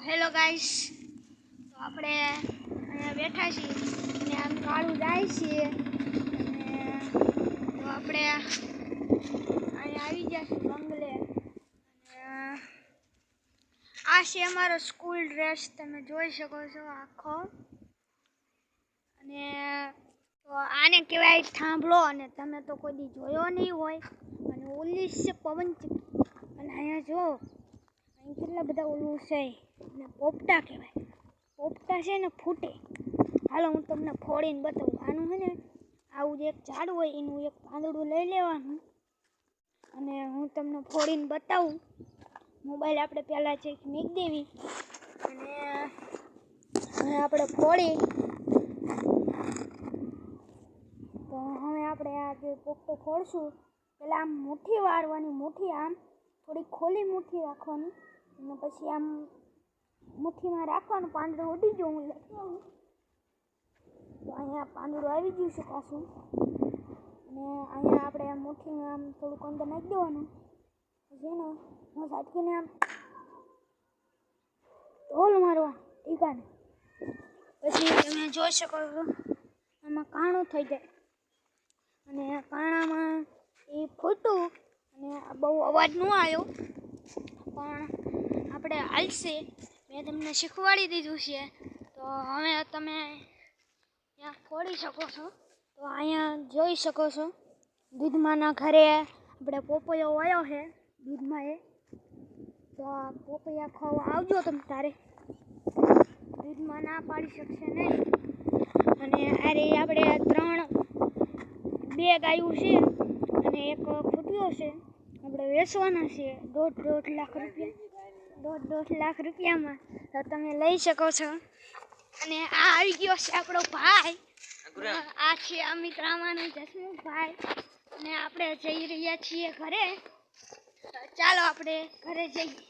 Hello guys, તો આપણે અહીંયા બેઠા છીએ અને આમ કાળું જાય છીએ અને તો આપણે અહીંયા આવી ગયા છીએ બંગલે. અને આ છે અમારો સ્કૂલ ડ્રેસ, તમે જોઈ શકો છો આખો. અને તો આને કહેવાય થાંભલો, અને તમે તો કોઈ દી જોયો નહીં હોય. અને ઓલી છે પવનચક્કી, અને અહીંયા જો અહીં કેટલા બધા ઓલું છે ને પોપટા કહેવાય. પોપટા છે ને ફૂટે. હાલો હું તમને ફોડીને બતાવું. આનું છે ને આવું જે એક ઝાડ હોય એનું એક પાંદડું લઈ લેવાનું અને હું તમને ફોડીને બતાવું. મોબાઈલ આપણે પહેલાં ચેક મૂકી દેવી અને હવે આપણે ફોડી. તો હવે આપણે આ જે પોપટો ફોડશું, પહેલાં આમ મુઠ્ઠી વાળવાની, મુઠ્ઠી આમ થોડી ખોલી મુઠ્ઠી રાખવાની અને પછી આમ મુઠ્ઠીમાં રાખવાનું. પાંદડું ઉડી ગયું, હું લખી આવું. તો અહીંયા પાંદડું આવી ગયું છે પાછું. અને અહીંયા આપણે મુઠ્ઠીમાં આમ થોડુંક અંદર નાખી દેવાનું. પછી ને હું ઝાટકીને આમ ઢોલ મારવા ટીકાને. પછી તમે જોઈ શકો છો આમાં કાણું થઈ જાય અને કાણામાં એ ફૂટું અને બહુ અવાજ ન આવ્યો, પણ આપણે હાલશે. મેં તમને શીખવાડી દીધું છે, તો હવે તમે ત્યાં ફોડી શકો છો. તો અહીંયા જોઈ શકો છો દૂધમાના ઘરે આપણે પોપૈયો વાયો છે દૂધમાં. તો આ પોપૈયા ખાવા આવજો તમે તારે, દૂધમાં ના પાડી શકશે નહીં. અને અરે આપણે 2 ગાયું છે અને એક ફૂટ્યો છે, આપણે વેચવાના છે 1.5 લાખ રૂપિયા. 1.5 લાખ રૂપિયામાં તો તમે લઈ શકો છો. અને આ આવી ગયો છે આપણો ભાઈ, આ છે અમિત રામાનો જસમુખભાઈ. અને આપણે જઈ રહ્યા છીએ ઘરે. ચાલો આપણે ઘરે જઈએ.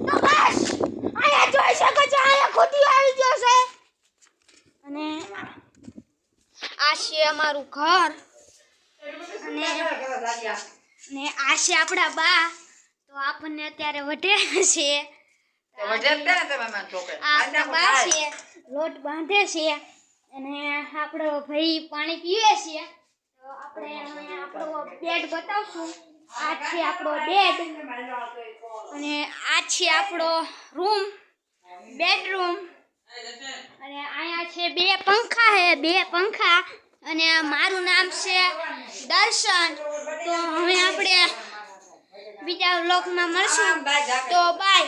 તો બસ અહીંયા જોઈ શકો છો, અહીંયા ખોટી આવી ગયો છે. અને આ છે અમારું ઘર અને આ છે આપણા બા. તો આપણને અત્યારે વઢે છે, આપણા બા છે લોટ બાંધે છે અને આપણો ભાઈ પાણી પીવે છે. તો આપણે આપણો બેડ બતાવશું. આ છે આપણો બેડ અને આ છે આપણો રૂમ, બેડરૂમ. અને અહીંયા છે 2 પંખા છે, 2 પંખા. અને મારું નામ છે દર્શન. તો હવે આપણે બીજા વ્લોગમાં મળશું, તો બાય.